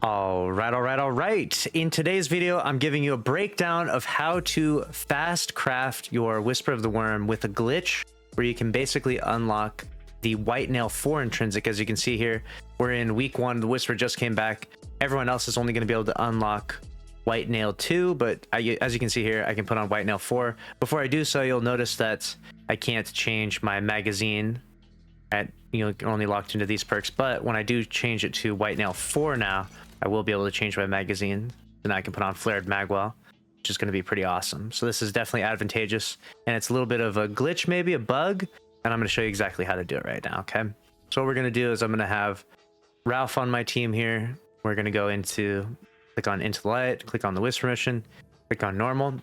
All right. In today's video, I'm giving you a breakdown of how to fast craft your Whisper of the Worm with a glitch where you can basically unlock the White Nail 4 intrinsic. As you can see here, we're in week 1. The Whisper just came back. Everyone else is only going to be able to unlock White Nail 2, but as you can see here, I can put on White Nail 4. Before I do so, you'll notice that I can't change my magazine. You're only locked into these perks, but when I do change it to White Nail 4 now, I will be able to change my magazine, and I can put on Flared Magwell, which is going to be pretty awesome. So this is definitely advantageous, and it's a little bit of a glitch, maybe a bug, and I'm going to show you exactly how to do it right now, okay? So what we're going to do is I'm going to have Ralph on my team here. We're going to go click on Into the Light, click on the Whisper mission, click on Normal.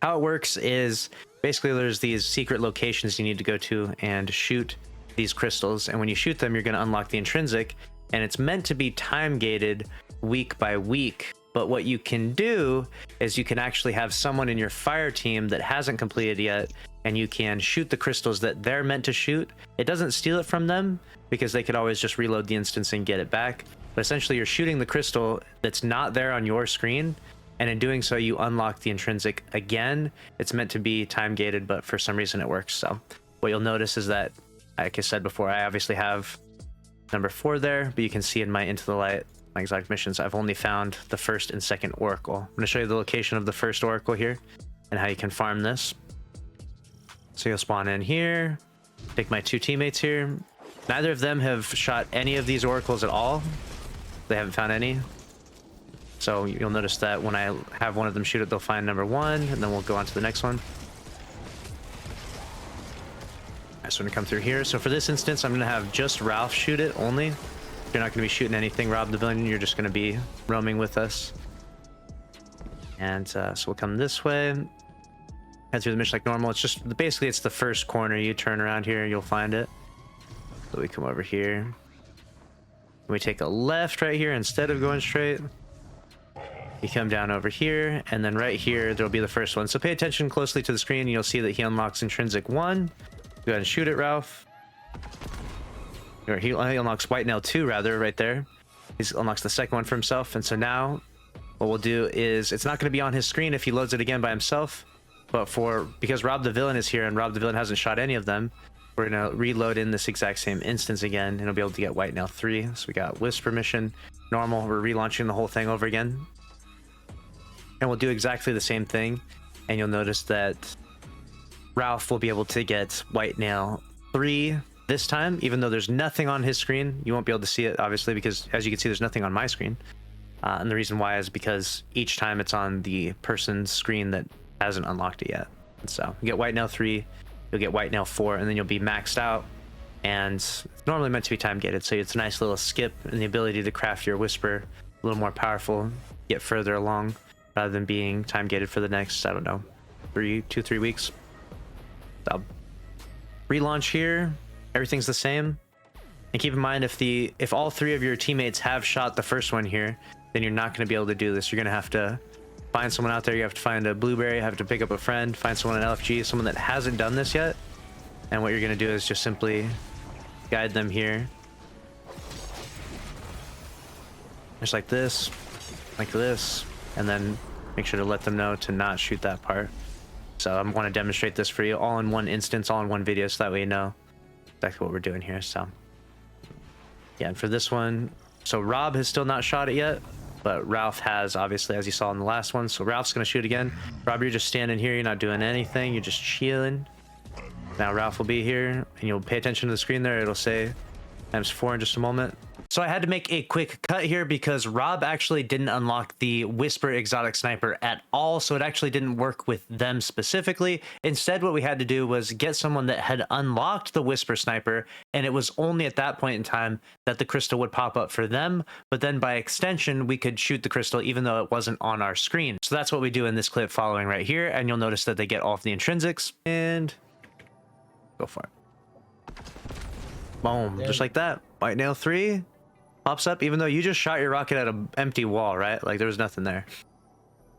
How it works is basically there's these secret locations you need to go to and shoot these crystals, and when you shoot them, you're going to unlock the intrinsic, and it's meant to be time gated week by week. But what you can do is you can actually have someone in your fire team that hasn't completed yet, and you can shoot the crystals that they're meant to shoot. It doesn't steal it from them because they could always just reload the instance and get it back. But essentially you're shooting the crystal that's not there on your screen, and in doing so you unlock the intrinsic again. It's meant to be time gated, but for some reason it works. So what you'll notice is that, like I said before, I obviously have number 4 there, but you can see in my Into the Light, my exotic missions, I've only found the first and second oracle. I'm going to show you the location of the first oracle here and how you can farm this. So you'll spawn in here, take my 2 teammates here. Neither of them have shot any of these oracles at all. They haven't found any. So you'll notice that when I have one of them shoot it, they'll find number 1, and then we'll go on to the next one. So I'm going to come through here. So for this instance, I'm going to have just Ralph shoot it only. You're not going to be shooting anything, Rob the Villain. You're just going to be roaming with us. And so we'll come this way. Head through the mission like normal. It's just basically it's the first corner. You turn around here, you'll find it. So we come over here. We take a left right here instead of going straight. You come down over here, and then right here there'll be the first one. So pay attention closely to the screen. You'll see that he unlocks intrinsic 1. Go ahead and shoot it, Ralph. Or he unlocks White Nail 2, rather, right there. He unlocks the second one for himself. And so now what we'll do is it's not going to be on his screen if he loads it again by himself. But because Rob the Villain is here and Rob the Villain hasn't shot any of them, we're going to reload in this exact same instance again, and he'll be able to get White Nail 3. So we got Whisper mission, normal. We're relaunching the whole thing over again. And we'll do exactly the same thing. And you'll notice that Ralph will be able to get White Nail 3 this time, even though there's nothing on his screen. You won't be able to see it, obviously, because as you can see, there's nothing on my screen. And the reason why is because each time it's on the person's screen that hasn't unlocked it yet. And so you get White Nail 3, you'll get White Nail 4, and then you'll be maxed out. And it's normally meant to be time gated, so it's a nice little skip and the ability to craft your Whisper a little more powerful, get further along, rather than being time gated for the next, I don't know, 2-3 weeks. So relaunch here, everything's the same. And keep in mind, if all 3 of your teammates have shot the first one here, then you're not going to be able to do this. You're going to have to find someone out there. You have to find a blueberry, you have to pick up a friend, find someone in LFG, someone that hasn't done this yet. And what you're going to do is just simply guide them here, just like this, and then make sure to let them know to not shoot that part. So I want to demonstrate this for you all in one instance, all in one video, so that way you know exactly what we're doing here. So yeah, and for this one, so Rob has still not shot it yet, but Ralph has, obviously, as you saw in the last one. So Ralph's going to shoot again. Rob, you're just standing here, you're not doing anything, you're just chilling. Now Ralph will be here, and you'll pay attention to the screen there. It'll say times 4 in just a moment. So I had to make a quick cut here because Rob actually didn't unlock the Whisper Exotic Sniper at all, so it actually didn't work with them specifically. Instead, what we had to do was get someone that had unlocked the Whisper Sniper, and it was only at that point in time that the crystal would pop up for them, but then by extension, we could shoot the crystal even though it wasn't on our screen. So that's what we do in this clip following right here, and you'll notice that they get all of the intrinsics, and go for it. Boom, just like that. White Nail 3 pops up, even though you just shot your rocket at an empty wall, right? Like there was nothing there.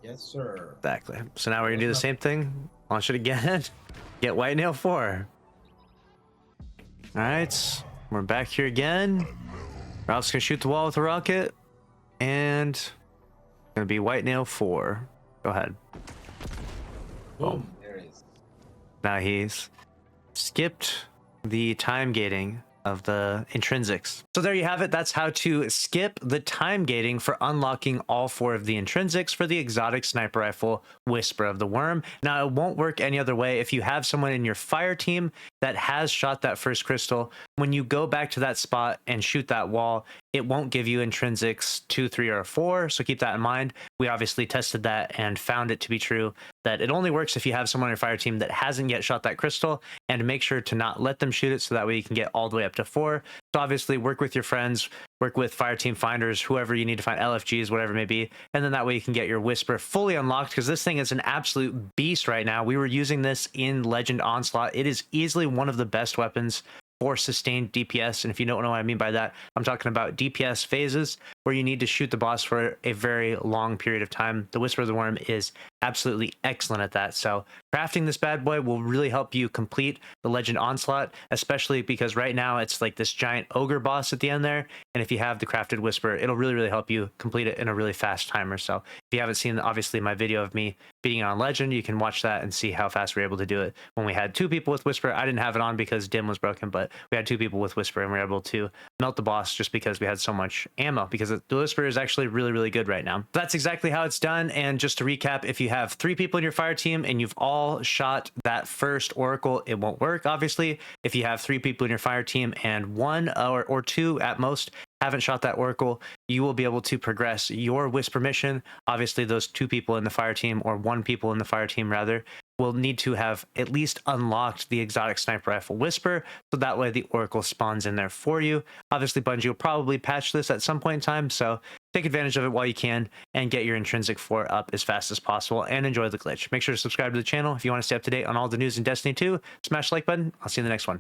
Yes, sir. Exactly. So now we're gonna do the same thing. Launch it again. Get White Nail 4. All right, we're back here again. Ralph's gonna shoot the wall with a rocket. and it's gonna be white nail 4. Go ahead. Boom. There it is. Now he's skipped the time gating of the intrinsics. So there you have it. That's how to skip the time gating for unlocking all 4 of the intrinsics for the exotic sniper rifle Whisper of the Worm. Now it won't work any other way. If you have someone in your fire team that has shot that first crystal, when you go back to that spot and shoot that wall, it won't give you intrinsics 2, 3, or 4. So keep that in mind. We obviously tested that and found it to be true, that it only works if you have someone on your fire team that hasn't yet shot that crystal, and make sure to not let them shoot it so that way you can get all the way up to 4. So obviously work with your friends, work with fire team finders, whoever you need to find, LFGs, whatever it may be, and then that way you can get your Whisper fully unlocked, because this thing is an absolute beast right now. We were using this in Legend Onslaught. It is easily one of the best weapons for sustained DPS, and if you don't know what I mean by that, I'm talking about DPS phases where you need to shoot the boss for a very long period of time. The Whisper of the Worm is absolutely excellent at that. So crafting this bad boy will really help you complete the Legend Onslaught, especially because right now it's like this giant ogre boss at the end there, and if you have the crafted Whisper, it'll really help you complete it in a really fast timer. So if you haven't seen obviously my video of me beating it on Legend, you can watch that and see how fast we were able to do it when we had 2 people with Whisper. I didn't have it on because Dim was broken, but we had 2 people with Whisper and we were able to melt the boss just because we had so much ammo, because the Whisper is actually really good right now. That's exactly how it's done. And just to recap, if you have 3 people in your fire team and you've all shot that first oracle, it won't work, obviously. If you have 3 people in your fire team and 1 or 2 at most haven't shot that oracle, you will be able to progress your Whisper mission. Obviously those 2 people in the fire team, or 1 people in the fire team rather, will need to have at least unlocked the exotic sniper rifle Whisper, so that way the oracle spawns in there for you. Obviously Bungie will probably patch this at some point in time, so take advantage of it while you can and get your intrinsic 4 up as fast as possible and enjoy the glitch. Make sure to subscribe to the channel if you want to stay up to date on all the news in Destiny 2. Smash the like button. I'll see you in the next one.